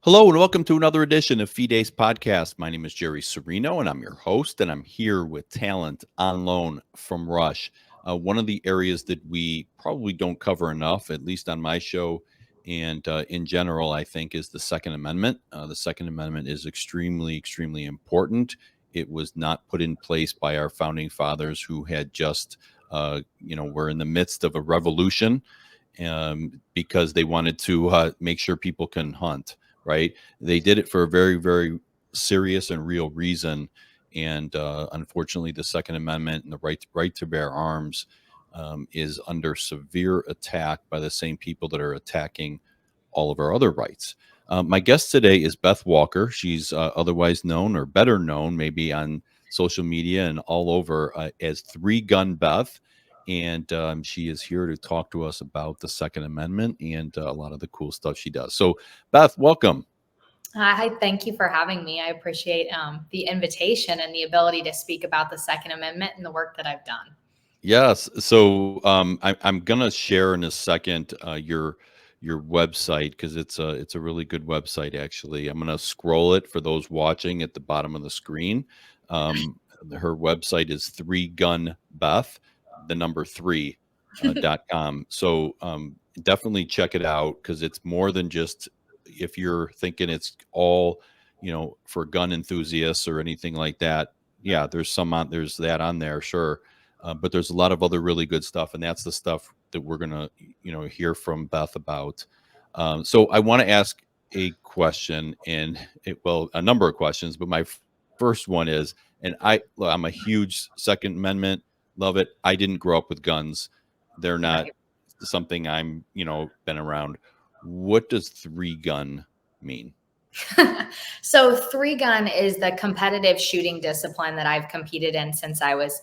Hello and welcome to another edition of Fide's podcast. My name is Jerry Serino and I'm your host, and I'm here with talent on loan from Rush. One of the areas that we probably don't cover enough, at least on my show and in general, I think, is the Second Amendment. The Second Amendment is extremely important. It was not put in place by our founding fathers who had just, were in the midst of a revolution because they wanted to make sure people can hunt, right? They did it for a very serious and real reason. And unfortunately, the Second Amendment and the right to bear arms is under severe attack by the same people that are attacking all of our other rights. My guest today is Beth Walker. She's otherwise known, or better known, maybe on social media and all over, as Three Gun Beth. And she is here to talk to us about the Second Amendment and a lot of the cool stuff she does. So, Beth, welcome. Hi, thank you for having me. I appreciate the invitation and the ability to speak about the Second Amendment and the work that I've done. Yes. So I'm gonna share in a second your website because it's a really good website actually. I'm gonna scroll it for those watching at the bottom of the screen. Her website is Three Gun Beth, the number three .com. So definitely check it out because it's more than just if you're thinking it's all for gun enthusiasts or anything like that. Yeah, there's that on there, sure, but there's a lot of other really good stuff, and that's the stuff that we're gonna, hear from Beth about. So I want to ask a question, and a number of questions, but my first one is, and I'm a huge Second Amendment, love it. I didn't grow up with guns; they're not Right. something I'm, been around. What does three gun mean? So, three gun is the competitive shooting discipline that I've competed in since I was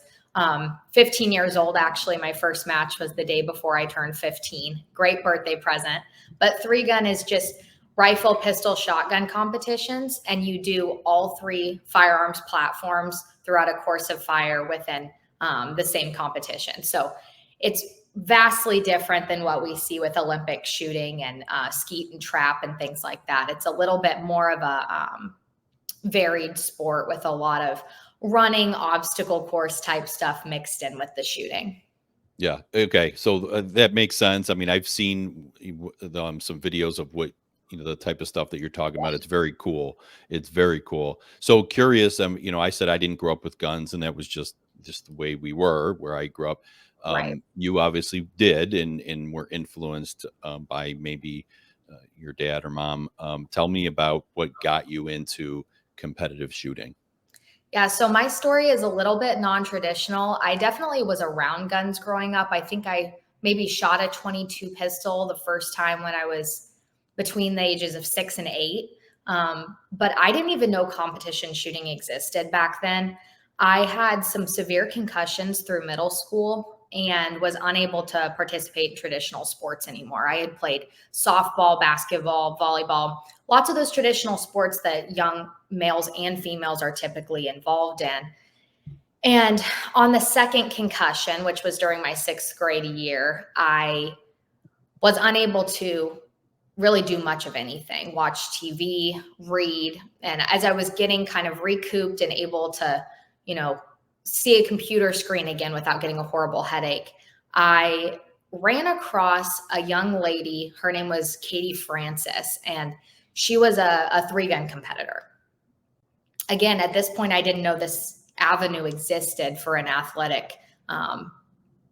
15 years old. Actually, my first match was the day before I turned 15. Great birthday present. But three gun is just rifle, pistol, shotgun competitions, and you do all three firearms platforms throughout a course of fire within the same competition. So, it's vastly different than what we see with Olympic shooting and skeet and trap and things like that. It's a little bit more of a varied sport with a lot of running, obstacle course type stuff mixed in with the shooting. Yeah. Okay. So that makes sense. I mean, I've seen some videos of what the type of stuff that you're talking about. It's very cool. It's very cool. So curious. I said I didn't grow up with guns, and that was just the way we were where I grew up. Right. You obviously did, and were influenced by maybe your dad or mom. Tell me about what got you into competitive shooting. Yeah, so my story is a little bit non-traditional. I definitely was around guns growing up. I think I maybe shot a 22 pistol the first time when I was between the ages of 6 and 8. But I didn't even know competition shooting existed back then. I had some severe concussions through middle school and was unable to participate in traditional sports anymore. I had played softball, basketball, volleyball, lots of those traditional sports that young males and females are typically involved in. And on the second concussion, which was during my sixth grade year, I was unable to really do much of anything, watch TV, read. And as I was getting kind of recouped and able to, see a computer screen again without getting a horrible headache, I ran across a young lady. Her name was Katie Francis, and she was a three gun competitor. Again, at this point, I didn't know this avenue existed for an athletic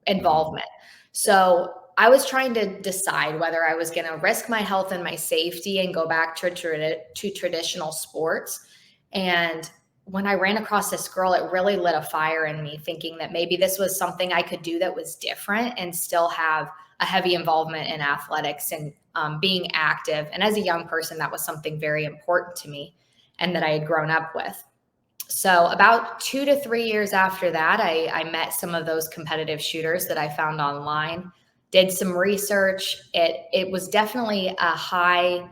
involvement. So I was trying to decide whether I was going to risk my health and my safety and go back to traditional sports. And when I ran across this girl, it really lit a fire in me, thinking that maybe this was something I could do that was different and still have a heavy involvement in athletics and being active. And as a young person, that was something very important to me and that I had grown up with. So about 2 to 3 years after that, I met some of those competitive shooters that I found online, did some research. It was definitely a high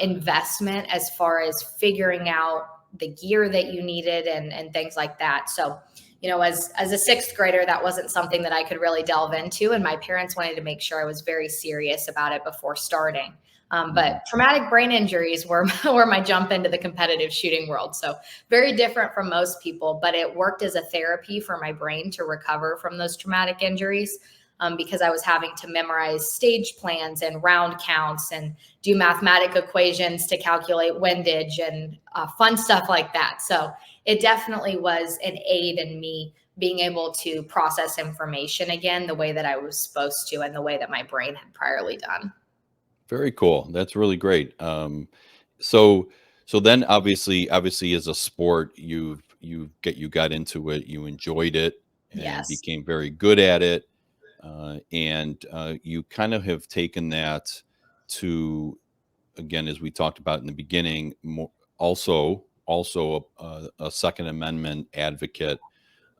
investment as far as figuring out the gear that you needed and things like that. So, as a sixth grader, that wasn't something that I could really delve into. And my parents wanted to make sure I was very serious about it before starting. But traumatic brain injuries were, were my jump into the competitive shooting world. So very different from most people, but it worked as a therapy for my brain to recover from those traumatic injuries. Because I was having to memorize stage plans and round counts and do mathematic equations to calculate windage and fun stuff like that. So it definitely was an aid in me being able to process information again the way that I was supposed to and the way that my brain had priorly done. Very cool. That's really great. So so then obviously as a sport, you got into it, you enjoyed it, and Yes. became very good at it, and you kind of have taken that to, again, as we talked about in the beginning, also a Second Amendment advocate,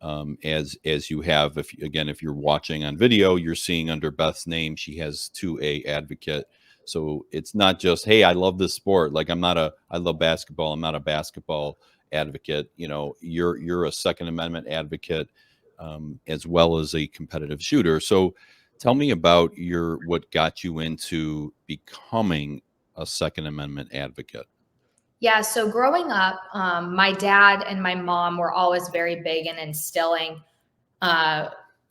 as you have. If again, if you're watching on video, you're seeing under Beth's name, she has 2A advocate. So it's not just, hey, I love this sport. Like I love basketball. I'm not a basketball advocate. You're a Second Amendment advocate, as well as a competitive shooter. So tell me about what got you into becoming a Second Amendment advocate. Yeah. So growing up, my dad and my mom were always very big in instilling uh,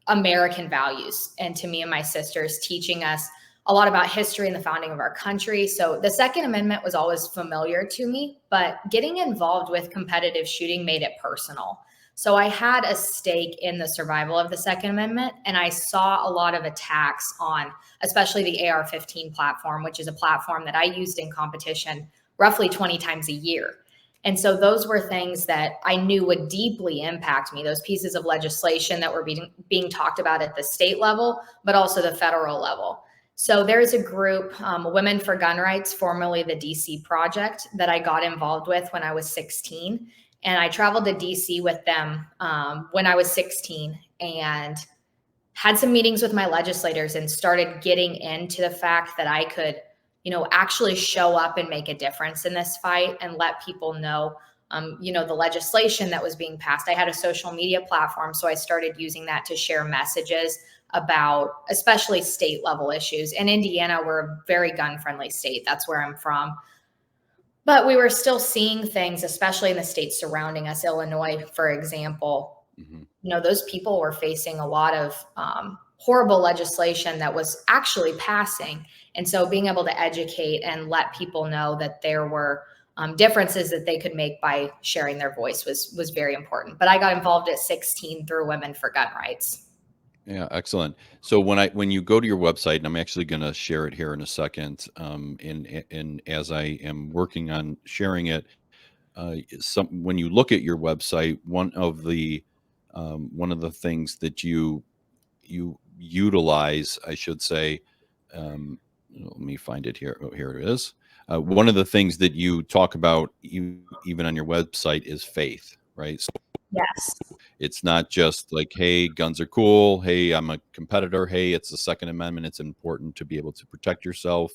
American values into me and my sisters, teaching us a lot about history and the founding of our country. So the Second Amendment was always familiar to me, but getting involved with competitive shooting made it personal. So I had a stake in the survival of the Second Amendment, and I saw a lot of attacks on, especially the AR-15 platform, which is a platform that I used in competition roughly 20 times a year. And so those were things that I knew would deeply impact me, those pieces of legislation that were being talked about at the state level, but also the federal level. So there's a group, Women for Gun Rights, formerly the DC Project, that I got involved with when I was 16. And I traveled to DC with them when I was 16 and had some meetings with my legislators and started getting into the fact that I could, actually show up and make a difference in this fight and let people know, the legislation that was being passed. I had a social media platform, so I started using that to share messages about especially state level issues. In Indiana, we're a very gun friendly state. That's where I'm from. But we were still seeing things, especially in the states surrounding us, Illinois, for example. Mhm. Those people were facing a lot of horrible legislation that was actually passing. And so being able to educate and let people know that there were differences that they could make by sharing their voice was very important. But I got involved at 16 through Women for Gun Rights. Yeah, excellent. So when you go to your website, and I'm actually going to share it here in a second, and as I am working on sharing it, when you look at your website, one of the things that you utilize, I should say, um, let me find it here. Oh, here it is. One of the things that you talk about, even on your website, is faith, right? So Yes. it's not just like, hey, guns are cool. Hey, I'm a competitor. Hey, it's the Second Amendment. It's important to be able to protect yourself.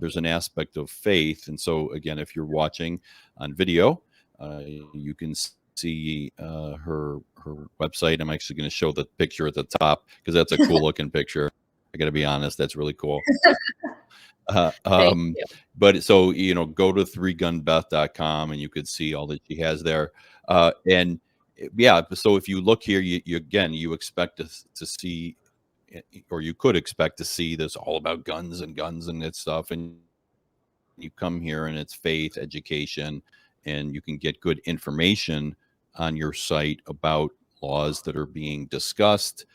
There's an aspect of faith. And so, again, if you're watching on video, you can see her website. I'm actually going to show the picture at the top because that's a cool looking picture. I got to be honest, that's really cool. Uh, Thank um, you. but so, go to 3gunbeth.com and you could see all that she has there. And yeah, so if you look here, you expect to see, or you could expect to see this all about guns and that stuff. And you come here and it's faith, education, and you can get good information on your site about laws that are being discussed,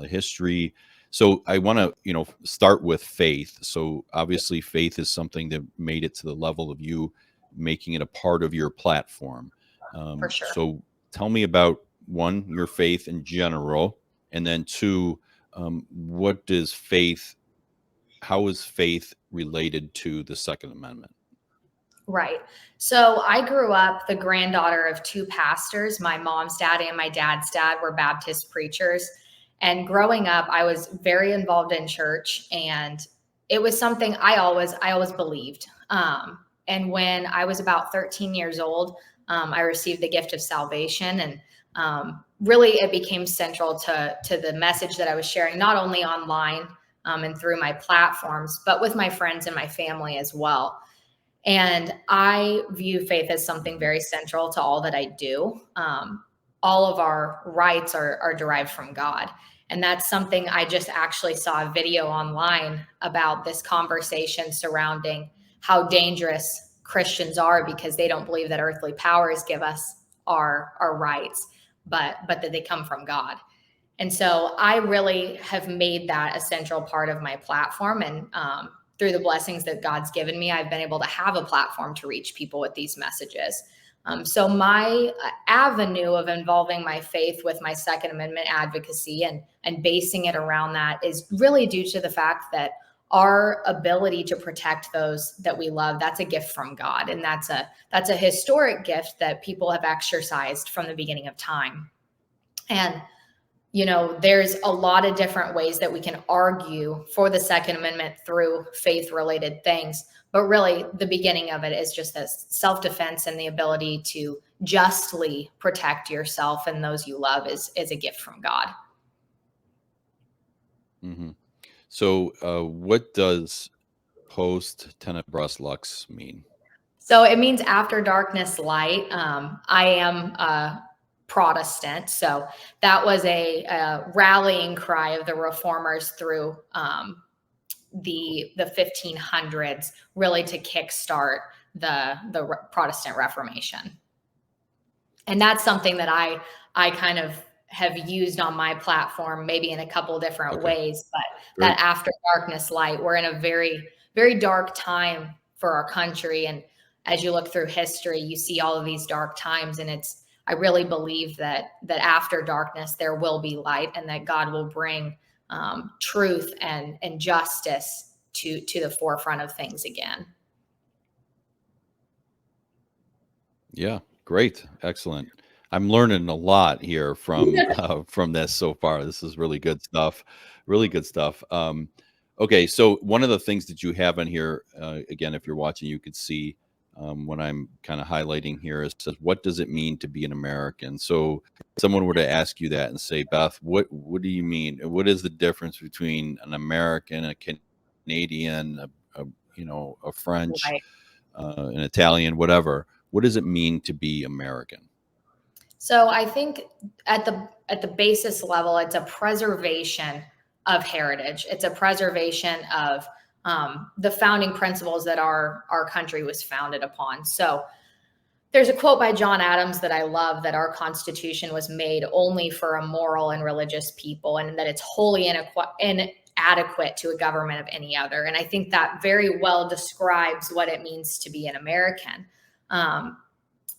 history. So I want to, start with faith. So obviously, faith is something that made it to the level of you making it a part of your platform. For sure. So tell me about, one, your faith in general, and then two, what does faith how is faith related to the Second Amendment? Right. So I grew up the granddaughter of two pastors. My mom's dad and my dad's dad were Baptist preachers. And growing up, I was very involved in church, and it was something I always believed. And when I was about 13 years old, I received the gift of salvation, and really it became central to the message that I was sharing, not only online, and through my platforms, but with my friends and my family as well. And I view faith as something very central to all that I do. All of our rights are derived from God. And that's something I just actually saw a video online about this conversation surrounding how dangerous Christians are because they don't believe that earthly powers give us our rights, but that they come from God. And so I really have made that a central part of my platform. And through the blessings that God's given me, I've been able to have a platform to reach people with these messages. So my avenue of involving my faith with my Second Amendment advocacy and basing it around that is really due to the fact that our ability to protect those that we love, that's a gift from God. And that's a historic gift that people have exercised from the beginning of time. And there's a lot of different ways that we can argue for the Second Amendment through faith related things. But really, the beginning of it is just this self-defense, and the ability to justly protect yourself and those you love is a gift from God. Mm-hmm. So what does post tenebras lux mean? So it means after darkness, light. I am Protestant, so that was a rallying cry of the reformers through the 1500s, really to kickstart the Protestant Reformation. And that's something that I kind of have used on my platform, maybe in a couple different ways. But that after darkness light, we're in a very, very dark time for our country. And as you look through history, you see all of these dark times. And I really believe that after darkness, there will be light, and that God will bring truth and justice to the forefront of things again. Yeah, great, excellent. I'm learning a lot here from this so far. This is really good stuff. Really good stuff. Okay, so one of the things that you have in here, again, if you're watching, you could see what I'm kind of highlighting here is says, what does it mean to be an American? So if someone were to ask you that and say, Beth, what do you mean? What is the difference between an American, a Canadian, a French, Right. an Italian, whatever? What does it mean to be American? So I think at the basis level, it's a preservation of heritage. It's a preservation of the founding principles that our country was founded upon. So there's a quote by John Adams that I love, that our Constitution was made only for a moral and religious people, and that it's wholly inadequate to a government of any other. And I think that very well describes what it means to be an American.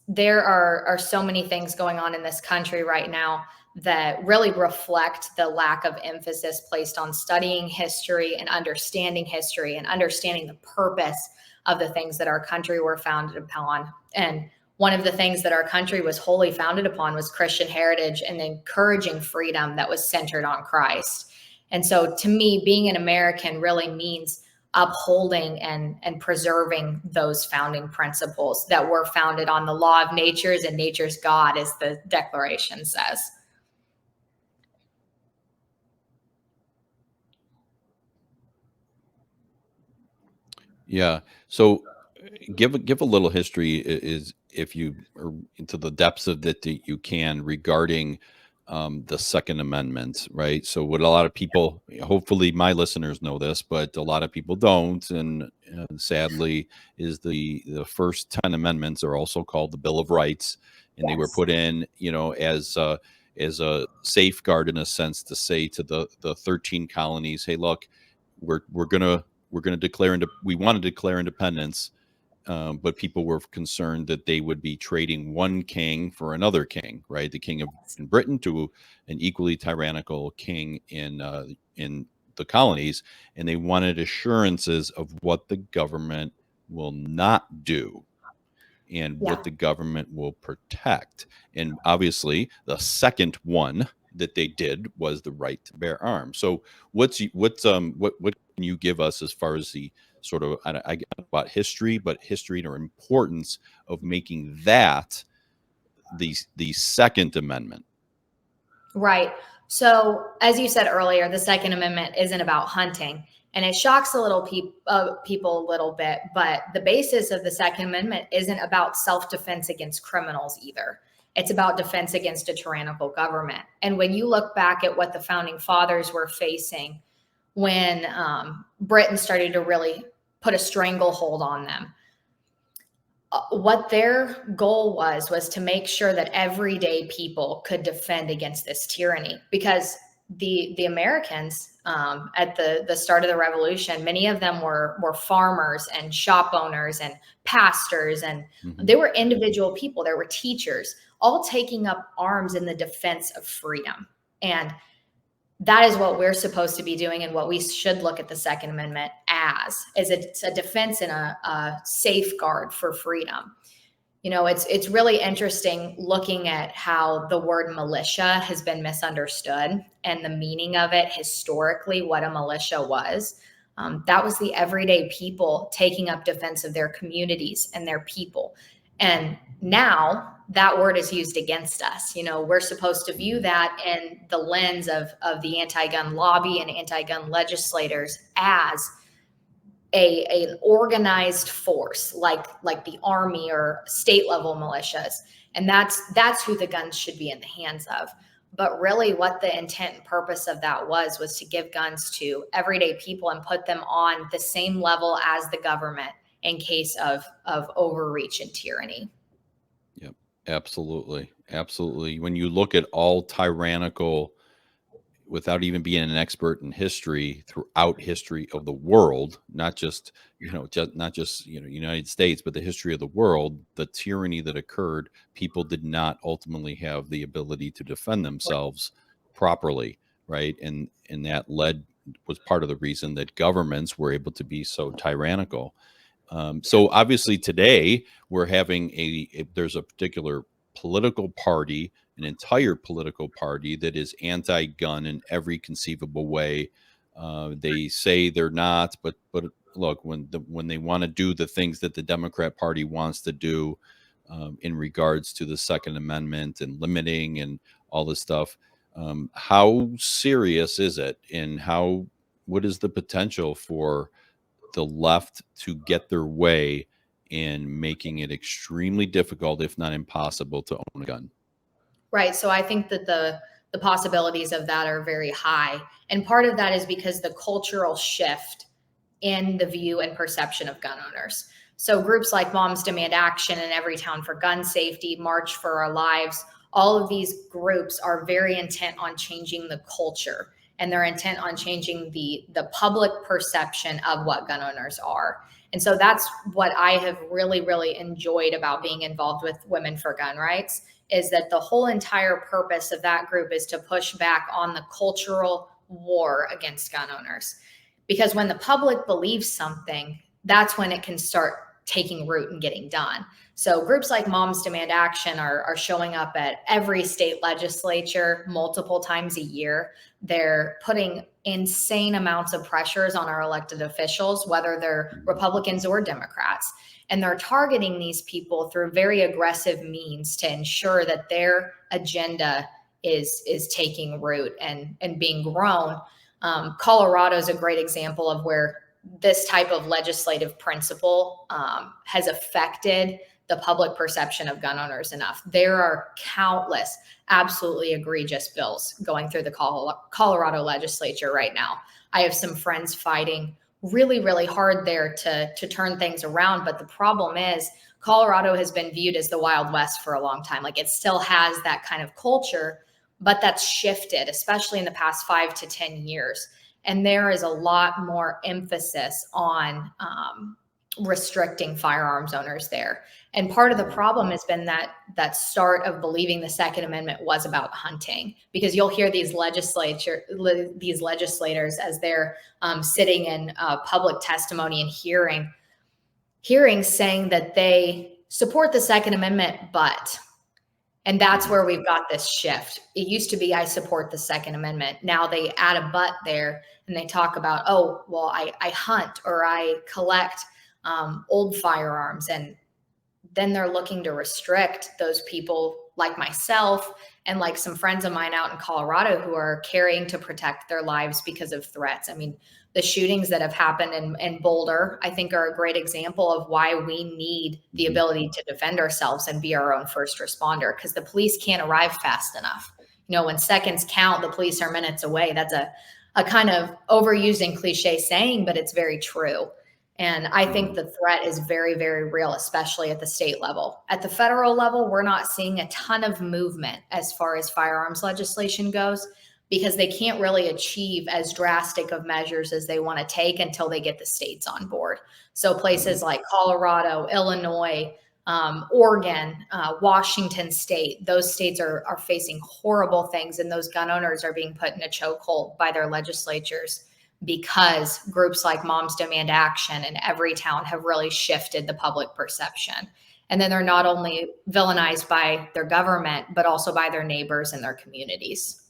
There are so many things going on in this country right now that really reflect the lack of emphasis placed on studying history and understanding the purpose of the things that our country were founded upon. And one of the things that our country was wholly founded upon was Christian heritage and encouraging freedom that was centered on Christ. And so to me, being an American really means upholding and preserving those founding principles that were founded on the law of natures and nature's God, as the Declaration says. Yeah. So give a little history, is if you are into the depths of that you can, regarding the Second Amendment, right? So what a lot of people, hopefully my listeners know this, but a lot of people don't, and sadly, is the first 10 amendments are also called the Bill of Rights, and they were put in, as a safeguard, in a sense, to say to the 13 colonies, hey, look, we're gonna declare we want to declare independence, but people were concerned that they would be trading one king for another king, right? The king of in Britain to an equally tyrannical king in the colonies, and they wanted assurances of what the government will not do and what the government will protect. And obviously, the second one that they did was the right to bear arms. So, what can you give us as far as the sort of, I get about history, but history or importance of making that the Second Amendment? Right. So, as you said earlier, the Second Amendment isn't about hunting, and it shocks a little people a little bit. But the basis of the Second Amendment isn't about self-defense against criminals either. It's about defense against a tyrannical government. And when you look back at what the founding fathers were facing when Britain started to really put a stranglehold on them, what their goal was to make sure that everyday people could defend against this tyranny, because the Americans at the start of the revolution, many of them were farmers and shop owners and pastors, and they were individual people. There were teachers, all taking up arms in the defense of freedom. And that is what we're supposed to be doing, and what we should look at the Second Amendment as, is it's a defense and a safeguard for freedom. You know, it's really interesting looking at how the word militia has been misunderstood, and the meaning of it historically, what a militia was. That was the everyday people taking up defense of their communities and their people. And now that word is used against us. You know, we're supposed to view that in the lens of the anti-gun lobby and anti-gun legislators as an organized force, like the army or state level militias. And that's who the guns should be in the hands of. But really what the intent and purpose of that was to give guns to everyday people and put them on the same level as the government in case of overreach and tyranny. Yep, absolutely. Absolutely. When you look at all tyrannical, without even being an expert in history, throughout history of the world, not just United States, but the history of the world, the tyranny that occurred, people did not ultimately have the ability to defend themselves properly, right? And that was part of the reason that governments were able to be so tyrannical. So obviously today we're having there's a particular political party, an entire political party that is anti-gun in every conceivable way. They say they're not, but look, when they want to do the things that the Democrat Party wants to do in regards to the Second Amendment and limiting and all this stuff, how serious is it, and what is the potential for the left to get their way in making it extremely difficult, if not impossible, to own a gun? Right. So I think that the possibilities of that are very high. And part of that is because the cultural shift in the view and perception of gun owners. So groups like Moms Demand Action and Everytown for Gun Safety, March for Our Lives, all of these groups are very intent on changing the culture, and they're intent on changing the public perception of what gun owners are. And so that's what I have really, really enjoyed about being involved with Women for Gun Rights, is that the whole entire purpose of that group is to push back on the cultural war against gun owners. Because when the public believes something, that's when it can start taking root and getting done. So groups like Moms Demand Action are showing up at every state legislature multiple times a year. They're putting insane amounts of pressures on our elected officials, whether they're Republicans or Democrats. And they're targeting these people through very aggressive means to ensure that their agenda is taking root and being grown. Colorado is a great example of where this type of legislative principle has affected the public perception of gun owners enough. There are countless absolutely egregious bills going through the Colorado legislature right now. I have some friends fighting really, really hard there to turn things around. But the problem is Colorado has been viewed as the Wild West for a long time. Like, it still has that kind of culture, but that's shifted, especially in the past 5 to 10 years. And there is a lot more emphasis on restricting firearms owners there. And part of the problem has been that start of believing the Second Amendment was about hunting, because you'll hear these legislators as they're sitting in public testimony and hearings saying that they support the Second Amendment, and that's where we've got this shift. It used to be, I support the Second Amendment. Now they add a but there, and they talk about, oh, well, I hunt or I collect old firearms. And then they're looking to restrict those people like myself and like some friends of mine out in Colorado who are carrying to protect their lives because of threats. I mean, the shootings that have happened in Boulder, I think, are a great example of why we need the Mhm. ability to defend ourselves and be our own first responder, because the police can't arrive fast enough. When seconds count, the police are minutes away. That's a kind of overused and cliche saying, but it's very true. And I think Mhm. the threat is very, very real, especially at the state level. At the federal level, we're not seeing a ton of movement as far as firearms legislation goes, because they can't really achieve as drastic of measures as they want to take until they get the states on board. So Right. places like Colorado, Illinois, Oregon, Washington State, those states are facing horrible things, and those gun owners are being put in a chokehold by their legislatures because groups like Moms Demand Action in every town have really shifted the public perception. And then they're not only villainized by their government, but also by their neighbors and their communities.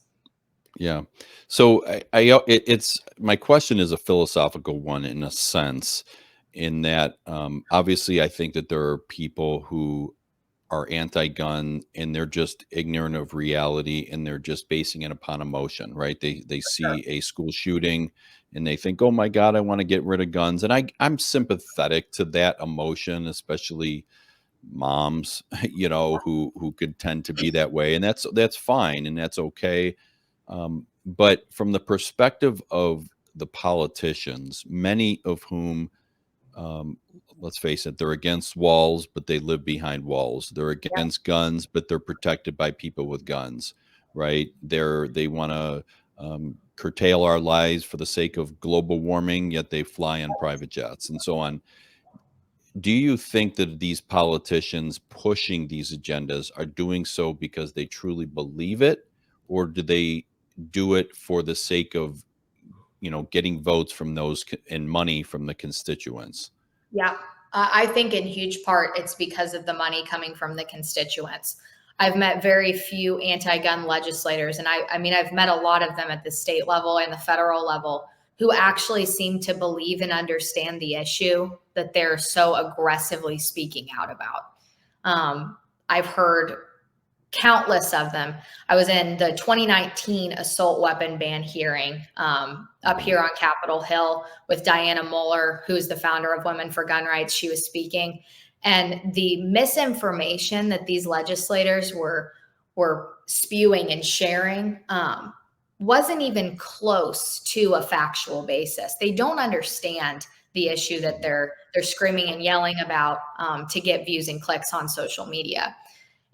Yeah. So it's my question is a philosophical one in a sense, in that obviously I think that there are people who are anti-gun and they're just ignorant of reality and they're just basing it upon emotion, right? They Sure. see a school shooting and they think, "Oh my God, I want to get rid of guns." And I'm sympathetic to that emotion, especially moms, who could tend to be that way, and that's fine and that's okay. But from the perspective of the politicians, many of whom, um, let's face it, they're against walls, but they live behind walls. They're Yeah. against guns, but they're protected by people with guns, right? They want to curtail our lives for the sake of global warming, yet they fly on private jets and so on. Do you think that these politicians pushing these agendas are doing so because they truly believe it, or do they do it for the sake of, getting votes from and money from the constituents? Yeah, I think in huge part it's because of the money coming from the constituents. I've met very few anti-gun legislators, and I mean, I've met a lot of them at the state level and the federal level who actually seem to believe and understand the issue that they're so aggressively speaking out about. I've heard countless of them. I was in the 2019 assault weapon ban hearing up Mhm. here on Capitol Hill with Diana Muller, who's the founder of Women for Gun Rights. She was speaking, and the misinformation that these legislators were spewing and sharing wasn't even close to a factual basis. They don't understand the issue that Mhm. they're screaming and yelling about to get views and clicks on social media.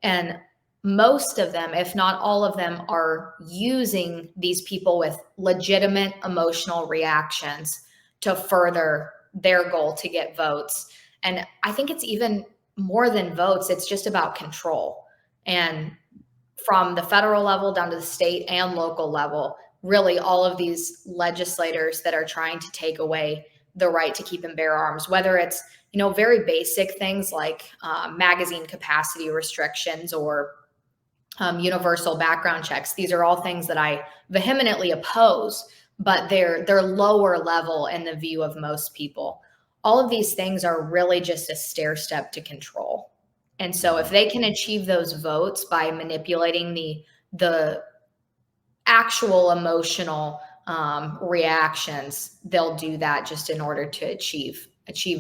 And most of them, if not all of them, are using these people with legitimate emotional reactions to further their goal to get votes. And I think it's even more than votes, it's just about control. And from the federal level down to the state and local level, really all of these legislators that are trying to take away the right to keep and bear arms, whether it's very basic things like magazine capacity restrictions or universal background checks. These are all things that I vehemently oppose, but they're lower level in the view of most people. All of these things are really just a stair step to control. And so if Mhm. they can achieve those votes by manipulating the actual emotional reactions, they'll do that just in order to achieve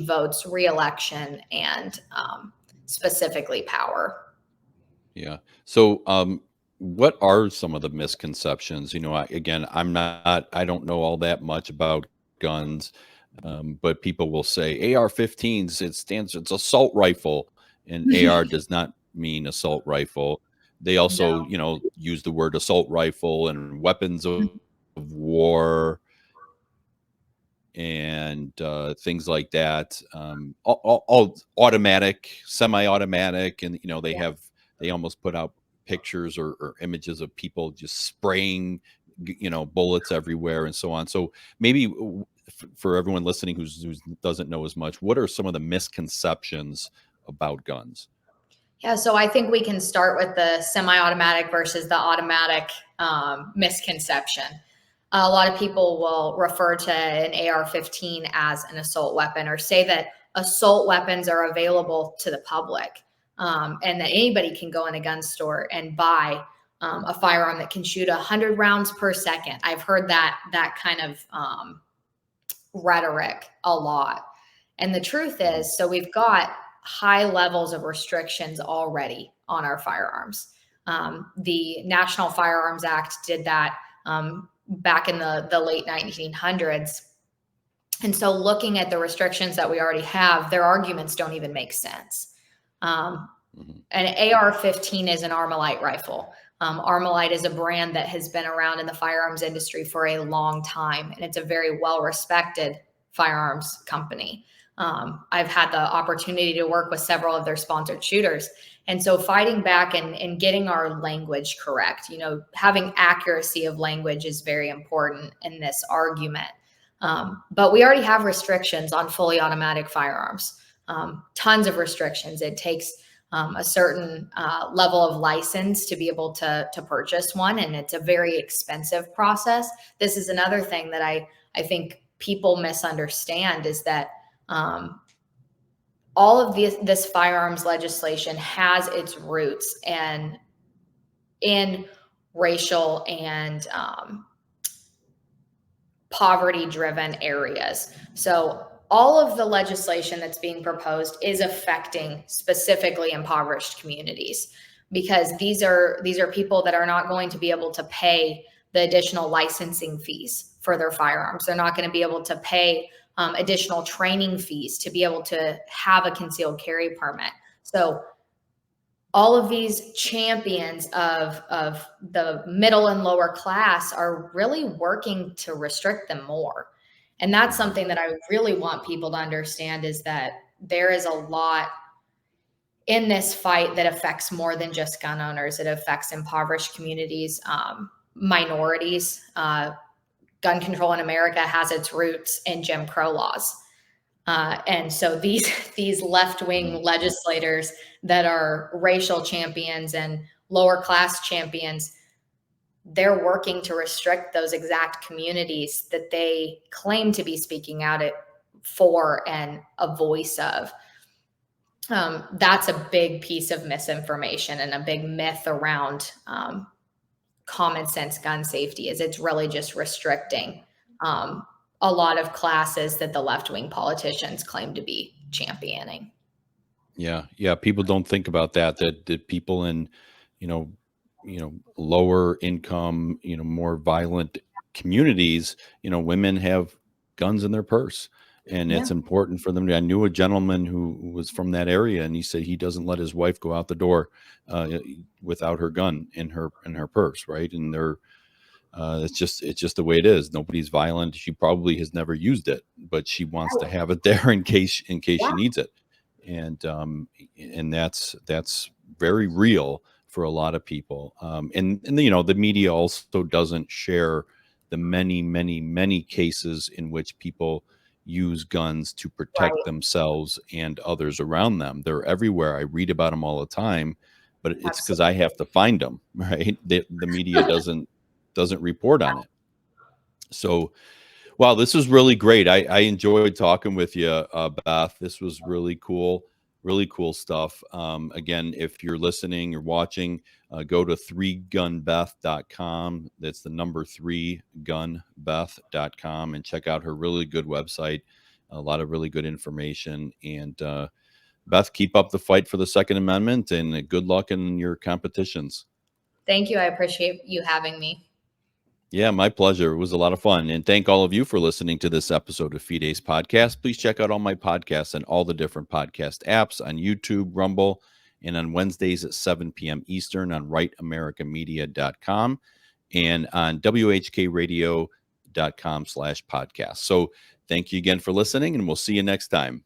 votes, reelection, and specifically power. Yeah. So, what are some of the misconceptions? Again, I don't know all that much about guns, but people will say AR-15s, it's assault rifle, and AR does not mean assault rifle. They No. also, use the word assault rifle and weapons of war and things like that. All automatic, semi-automatic, and they almost put out pictures or images of people just spraying, bullets everywhere and so on. So maybe for everyone listening who doesn't know as much, what are some of the misconceptions about guns? Yeah, so I think we can start with the semi-automatic versus the automatic misconception. A lot of people will refer to an AR-15 as an assault weapon or say that assault weapons are available to the public. and that anybody can go in a gun store and buy a firearm that can shoot 100 rounds per second. I've heard that kind of rhetoric a lot. And the truth is, so we've got high levels of restrictions already on our firearms. The National Firearms Act did that back in the late 1900s. And so looking at the restrictions that we already have, their arguments don't even make sense. An AR-15 is an Armalite rifle. Armalite is a brand that has been around in the firearms industry for a long time, and it's a very well-respected firearms company. I've had the opportunity to work with several of their sponsored shooters. And so fighting back and getting our language correct, having accuracy of language is very important in this argument. But we already have restrictions on fully automatic firearms, tons of restrictions. It takes a certain level of license to be able to purchase one, and it's a very expensive process. This is another thing that I think people misunderstand, is that all of this firearms legislation has its roots in racial and poverty-driven areas. So all of the legislation that's being proposed is affecting specifically impoverished communities, because these are people that are not going to be able to pay the additional licensing fees for their firearms. They're not going to be able to pay additional training fees to be able to have a concealed carry permit. So all of these champions of the middle and lower class are really working to restrict them more. And that's something that I really want people to understand, is that there is a lot in this fight that affects more than just gun owners. It affects impoverished communities, minorities. Gun control in America has its roots in Jim Crow laws. And so these left-wing legislators that are racial champions and lower class champions, they're working to restrict those exact communities that they claim to be speaking out for and a voice of. That's a big piece of misinformation and a big myth around common sense gun safety, is it's really just restricting a lot of classes that the left-wing politicians claim to be championing. Yeah. People don't think about that people in, lower income, more violent communities, women have guns in their purse, and it's important for them. I knew a gentleman who was from that area, and he said he doesn't let his wife go out the door without her gun in her purse. Right. And it's just the way it is. Nobody's violent. She probably has never used it, but she wants to have it there in case she needs it. And that's very real for a lot of people. And the media also doesn't share the many cases in which people use guns to protect themselves and others around them. They're everywhere. I read about them all the time, but it's because I have to find them, right? The media doesn't report on it. So, wow, this was really great. I enjoyed talking with you, Beth. This was really cool stuff. Again, if you're listening or watching, go to 3gunbeth.com. That's the number 3gunbeth.com, and check out her really good website. A lot of really good information. And Beth, keep up the fight for the Second Amendment, and good luck in your competitions. Thank you. I appreciate you having me. Yeah, my pleasure. It was a lot of fun. And thank all of you for listening to this episode of Fides Podcast. Please check out all my podcasts and all the different podcast apps on YouTube, Rumble, and on Wednesdays at 7 p.m. Eastern on rightamericamedia.com and on whkradio.com/podcast. So thank you again for listening, and we'll see you next time.